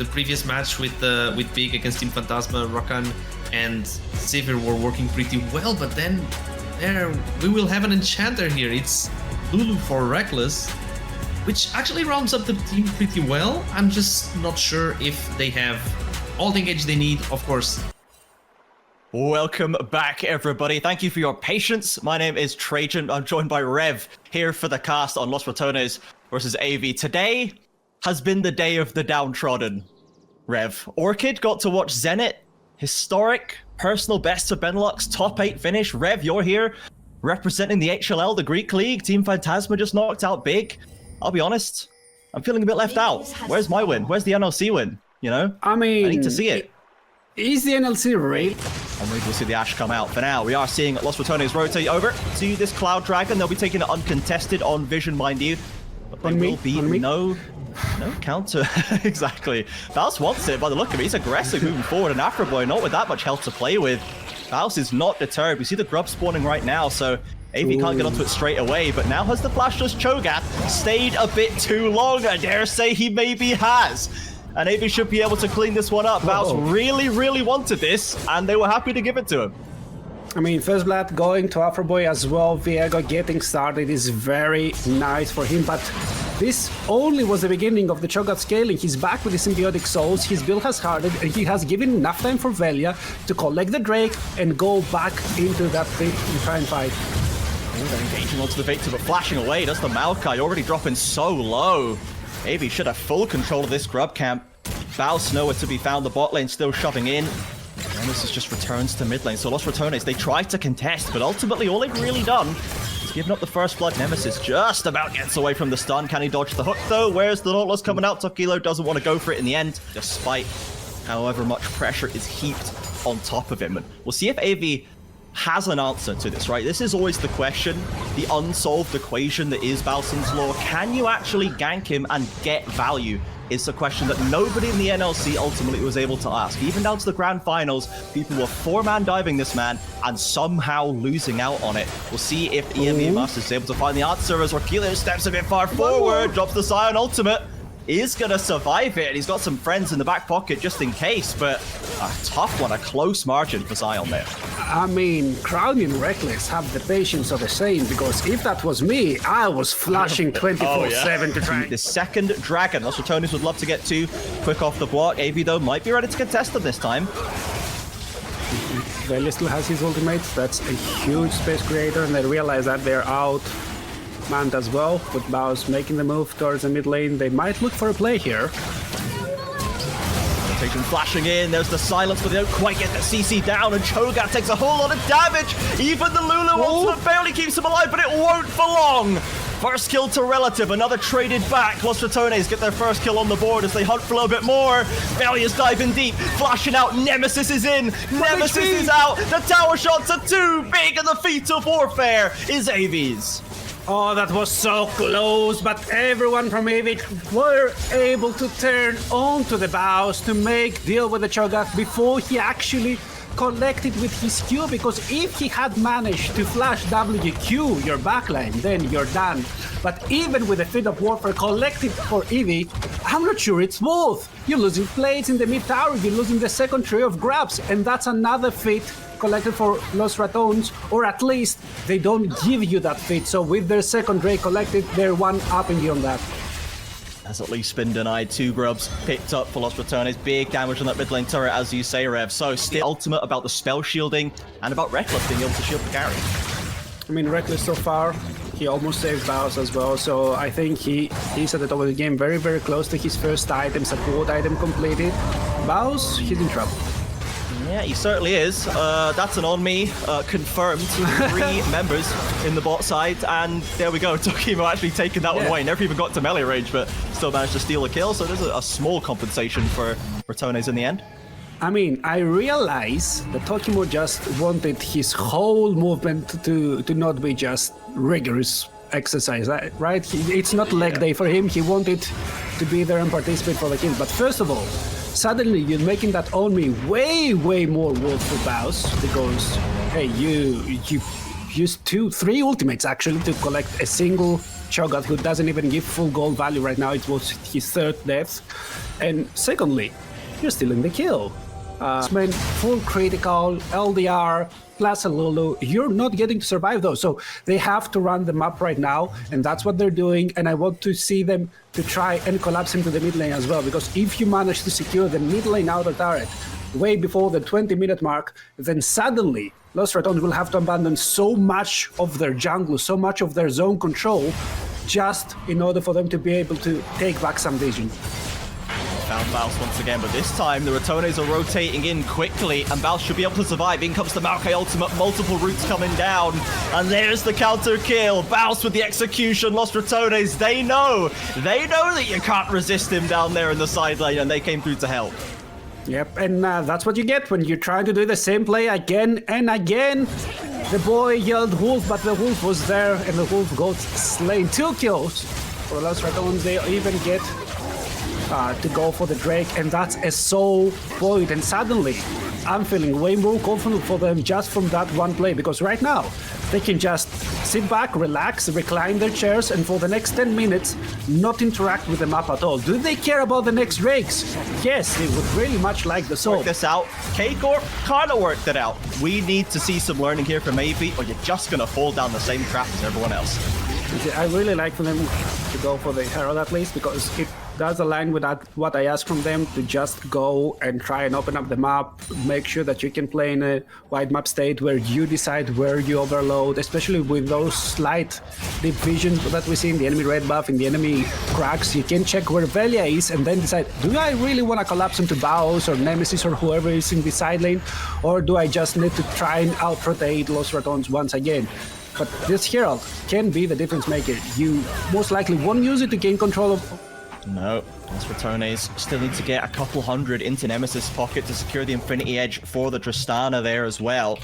the previous match with Big against Team Phantasma, Rakan and Xavier were working pretty well, but then there we will have an enchanter here. It's Lulu for Reckless, which actually rounds up the team pretty well. I'm just not sure if they have all the engage they need, of course. Welcome back, everybody. Thank you for your patience. My name is Trajan. I'm joined by Rev here for the cast on Los Ratones versus AV. Today has been the day of the downtrodden. Rev, Orchid got to watch Zenit. Historic, personal best for Benelux, top 8 finish. Rev, you're here representing the HLL, the Greek League. Team Phantasma just knocked out Big. I'll be honest, I'm feeling a bit left out. Where's my win? Where's the NLC win? You know? I mean, I need to see it. Is the NLC real? And maybe we'll see the Ashe come out. For now, we are seeing Los Ratones rotate over to this Cloud Dragon. They'll be taking it uncontested on Vision, mind you. But there will be no counter. Exactly. BAUS wants it by the look of it. He's aggressive moving forward, and Afroboy not with that much health to play with. BAUS is not deterred. We see the grub spawning right now, so AV can't get onto it straight away, but now has the flashless CHO'GATH stayed a bit too long? I dare say he maybe has. And AV should be able to clean this one up. BAUS really wanted this, and they were happy to give it to him. I mean, First Blood going to Afroboy as well. Viego getting started is very nice for him, but this only was the beginning of the CHO'GATH scaling. He's back with the Symbiotic Souls, his build has hardened, and he has given enough time for Velia to collect the Drake and go back into that pit and try and fight. They're engaging onto the Victor, but flashing away. That's the Maokai, already dropping so low. AV should have full control of this grub camp. BAUS nowhere to be found. The bot lane still shoving in. And this is just returns to mid lane. So Los Ratones, they tried to contest, but ultimately all they've really done is given up the first blood. Nemesis just about gets away from the stun. Can he dodge the hook though? Where's the Nautilus coming out? Tokilo doesn't want to go for it in the end, despite however much pressure is heaped on top of him. And we'll see if AV has an answer to this, right? This is always the question, the unsolved equation that is Balsam's Law. Can you actually gank him and get value? Is a question that nobody in the NLC ultimately was able to ask. Even down to the grand finals, people were 4-man diving this man and somehow losing out on it. We'll see if EMEA Masters is able to find the answer as Orchilio steps a bit far forward, drops the SION ultimate. Is gonna survive it, and he's got some friends in the back pocket just in case, but a tough one, a close margin for Zion there. I mean, Crowley and Reckless have the patience of the same, because if that was me, I was flashing 24/7 to try. The second dragon, Los Ratones would love to get to. Quick off the block. AV though might be ready to contest them this time. Velia still has his ultimate, that's a huge space creator, and they realize that they're out manned as well, with BAUS making the move towards the mid lane. They might look for a play here. Rotation flashing in, there's the silence, but they don't quite get the CC down, and CHO'GATH takes a whole lot of damage. Even the Lulu ultimate barely keeps him alive, but it won't for long. First kill to Relative, another traded back. Los Ratones get their first kill on the board as they hunt for a little bit more. Velia's diving deep, flashing out, Nemesis is in, Nemesis is out, the tower shots are too big, and the feat of warfare is AV's. Oh, that was so close, but everyone from AV were able to turn onto the BAUS to make deal with the CHO'GATH before he actually collected with his Q, because if he had managed to flash WQ your backline, then you're done. But even with the Fit of Warfare collected for EV, I'm not sure it's both. You're losing plates in the mid tower, you're losing the second trio of grabs, and that's another fit collected for Los Ratones, or at least they don't give you that fit. So with their second Drake collected, they're one upping you on that. Has at least been denied. 2 grubs picked up for Los Ratones. Big damage on that mid lane turret, as you say, Rev. So still ultimate about the spell shielding and about Reckless being able to shield the carry. I mean, Reckless so far, he almost saved BAUS as well, so I think he's at the top of the game, very close to his first item, support item completed. BAUS, he's in trouble. Yeah, he certainly is. That's an on me, confirmed. 3 members in the bot side, and there we go. Tokimo actually taking that one away. Never even got to melee range, but still managed to steal a kill, so there's a small compensation for Ratones in the end. I mean, I realize that Tokimo just wanted his whole movement to not be just rigorous exercise, right? It's not leg day for him. He wanted to be there and participate for the kills. But first of all, suddenly you're making that on me way more worth for BAUS, because hey, you used 2-3 ultimates actually to collect a single CHO'GATH, who doesn't even give full gold value right now. It was his third death. And secondly, you're stealing the kill. Man, full critical, LDR, plus a Lulu. You're not getting to survive those. So they have to run them up right now, and that's what they're doing. And I want to see them to try and collapse into the mid lane as well, because if you manage to secure the mid lane outer turret way before the 20-minute mark, then suddenly Los RATONES will have to abandon so much of their jungle, so much of their zone control, just in order for them to be able to take back some vision. Found BAUS once again, but this time the RATONES are rotating in quickly, and BAUS should be able to survive. In comes the Maokai ultimate, multiple roots coming down, and there's the counter kill. BAUS with the execution. Los RATONES, they know that you can't resist him down there in the side lane, and they came through to help. Yep, and that's what you get when you try to do the same play again and again. The boy yelled wolf, but the wolf was there, and the wolf got slain. 2 kills for Los RATONES. They even get to go for the Drake, and that's a soul point. And suddenly, I'm feeling way more confident for them just from that one play, because right now, they can just sit back, relax, recline their chairs, and for the next 10 minutes, not interact with the map at all. Do they care about the next Drakes? Yes, they would really much like the soul. Work this out. K-Corp kind of worked it out. We need to see some learning here from AV, or you're just going to fall down the same trap as everyone else. I really like for them to go for the Herald at least, because it does align with what I asked from them, to just go and try and open up the map, make sure that you can play in a wide map state where you decide where you overload, especially with those slight deep visions that we see in the enemy red buff, in the enemy cracks. You can check where Velia is and then decide, do I really want to collapse into BAUS or Nemesis or whoever is in the side lane, or do I just need to try and out-rotate Los RATONES once again? But this Herald can be the difference maker. You most likely won't use it to gain control of... No, Los RATONES still need to get a couple hundred into Nemesis' pocket to secure the Infinity Edge for the Tristana there as well.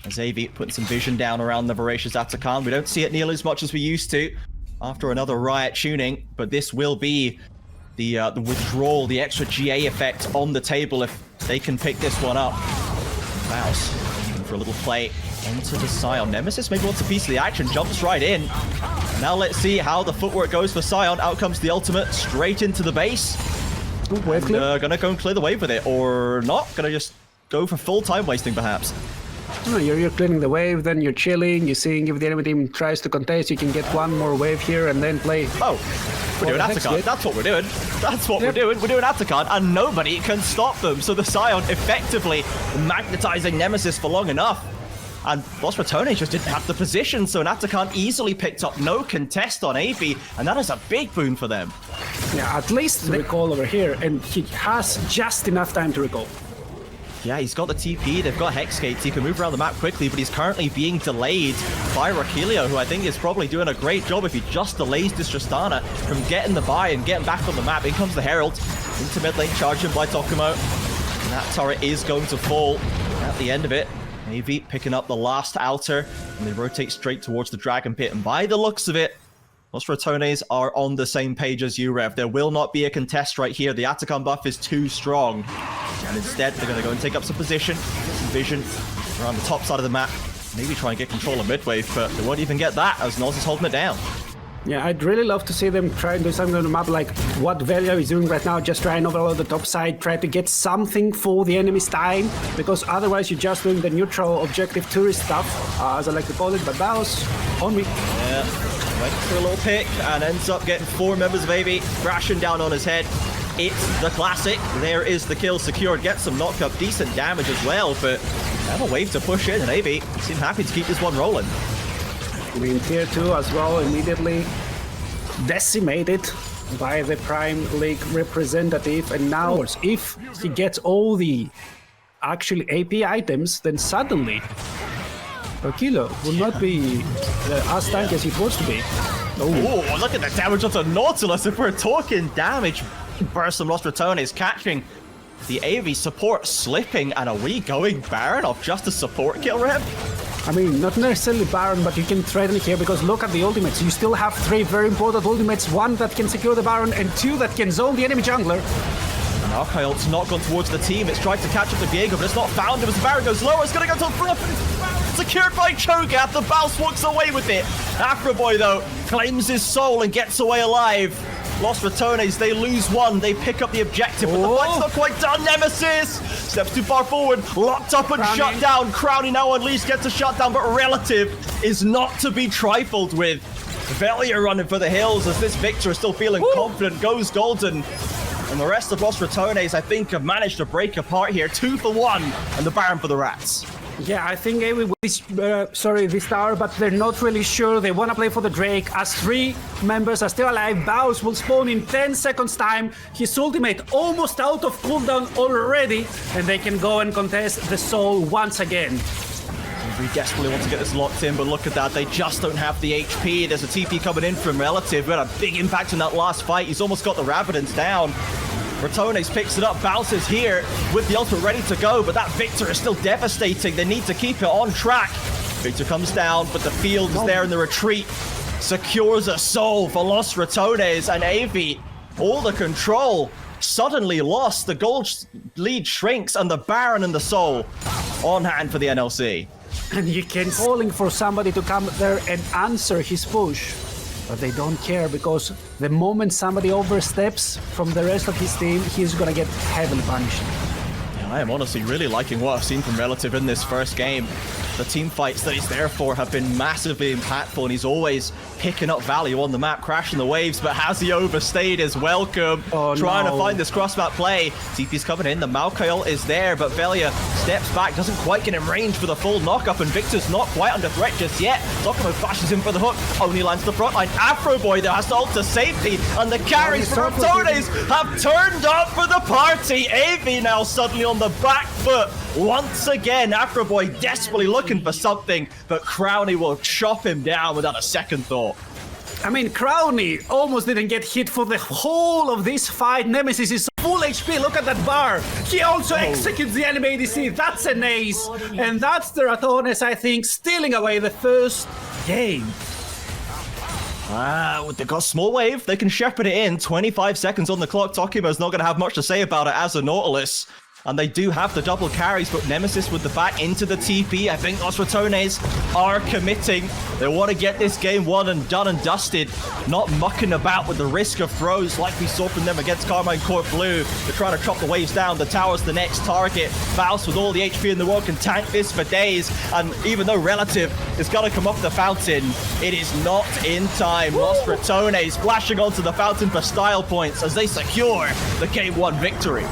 As AV putting some vision down around the voracious Atakhan. We don't see it nearly as much as we used to after another Riot tuning, but this will be the withdrawal, the extra GA effect on the table if they can pick this one up. BAUS looking for a little play onto the SION. Nemesis maybe wants a piece of the action, jumps right in. Now let's see how the footwork goes for SION. Out comes the ultimate, straight into the base. Gonna go and clear the wave with it, or not. Gonna just go for full time wasting, perhaps. No, you're clearing the wave, then you're chilling, you're seeing if the enemy team tries to contest, you can get one more wave here and then play. Oh, we're doing Atakhan. That's what we're doing. That's what we're doing. We're doing Atakhan, and nobody can stop them. So the SION effectively magnetizing Nemesis for long enough. And Los RATONES just didn't have the position, so an Atakhan easily picked up no contest on AV, and that is a big boon for them. Yeah, at least recall over here, and he has just enough time to recall. Yeah, he's got the TP, they've got Hex Gates, he can move around the map quickly, but he's currently being delayed by Rakilio, who I think is probably doing a great job if he just delays this Tristana from getting the buy and getting back on the map. In comes the Herald, into mid lane, charged by Tokumo, and that turret is going to fall at the end of it. AV picking up the last outer, and they rotate straight towards the Dragon Pit, and by the looks of it, Los RATONES are on the same page as you, Rev. There will not be a contest right here. The Atakhan buff is too strong. And instead, they're going to go and take up some position, some vision around the top side of the map. Maybe try and get control of mid-wave, but they won't even get that as Nos is holding it down. Yeah, I'd really love to see them try and do something on the map like what Velia is doing right now, just try and overload the top side, try to get something for the enemy's time, because otherwise you're just doing the neutral objective tourist stuff, as I like to call it, but BAUS on me. Yeah, went for a little pick and ends up getting 4 members of AV crashing down on his head. It's the classic. There is the kill secured. Gets some knock-up, decent damage as well, but they have a wave to push in, and AV seem happy to keep this one rolling. I mean, tier 2 as well, immediately decimated by the Prime League representative, and now if he gets all the actually AP items, then suddenly Rakilio will not be as tanky as he wants to be. Oh, look at the damage onto Nautilus. If we're talking damage, burst from Los RATONES, catching the AV support slipping, and are we going Baron off just a support kill, Rev? I mean, not necessarily Baron, but you can threaten here, because look at the ultimates. You still have 3 very important ultimates, 1 that can secure the Baron, and 2 that can zone the enemy jungler. And Maokai ult's not gone towards the team. It's tried to catch up to Diego, but it's not found him as the Baron goes lower. It's going to go to the front, but it's secured by CHO'GATH. The BAUS walks away with it. Afroboy, though, claims his soul and gets away alive. Los Ratones, they lose one. They pick up the objective, but the fight's not quite done. Nemesis steps too far forward, locked up and shut down. Crowny now unleashed, gets a shutdown, but Relative is not to be trifled with. Velia running for the hills as this Victor is still feeling confident, goes golden. And the rest of Los Ratones, I think, have managed to break apart here. 2 for 1, and the Baron for the Rats. Yeah, I think AWI this tower, but they're not really sure. They want to play for the Drake. As 3 members are still alive, BAUS will spawn in 10 seconds time. His ultimate almost out of cooldown already, and they can go and contest the soul once again. We desperately want to get this locked in, but look at that. They just don't have the HP. There's a TP coming in from Relative. We had a big impact in that last fight. He's almost got the Rabadons down. Ratones picks it up. BAUS is here with the ultimate ready to go, but that Victor is still devastating. They need to keep it on track. Victor comes down, but the field is there in the retreat. Secures a soul for Los Ratones, and AV, all the control suddenly lost. The gold lead shrinks, and the Baron and the soul on hand for the NLC. And you can calling for somebody to come there and answer his push. But they don't care, because the moment somebody oversteps from the rest of his team, he's gonna get heavily punished. Yeah, I am honestly really liking what I've seen from Relative in this first game. The team fights that he's there for have been massively impactful, and he's always picking up value on the map, crashing the waves. But has he overstayed his welcome? Trying to find this cross-map play. TP's coming in, the Maokai is there, but Velia steps back, doesn't quite get in range for the full knock-up, and Victor's not quite under threat just yet. Atakhan flashes in for the hook, only lands the front line. Afroboy though has to ult to safety, and the carries from Ratones have turned up for the party. AV now suddenly on the back foot once again. Afroboy desperately looking for something, but Crowny will chop him down without a second thought. I mean, Crowny almost didn't get hit for the whole of this fight. Nemesis is full HP. Look at that bar. He also executes the enemy ADC. That's an ace. And that's the Ratones, I think, stealing away the first game. They've got a small wave. They can shepherd it in. 25 seconds on the clock. Tokima's not going to have much to say about it as a Nautilus. And they do have the double carries, but Nemesis with the back into the TP. I think Los Ratones are committing. They want to get this game won and done and dusted. Not mucking about with the risk of throws like we saw from them against Carmine Court Blue. They're trying to chop the waves down. The tower's the next target. BAUS with all the HP in the world can tank this for days. And even though Relative is going to come off the fountain, it is not in time. Los Ratones splashing onto the fountain for style points as they secure the game 1 victory.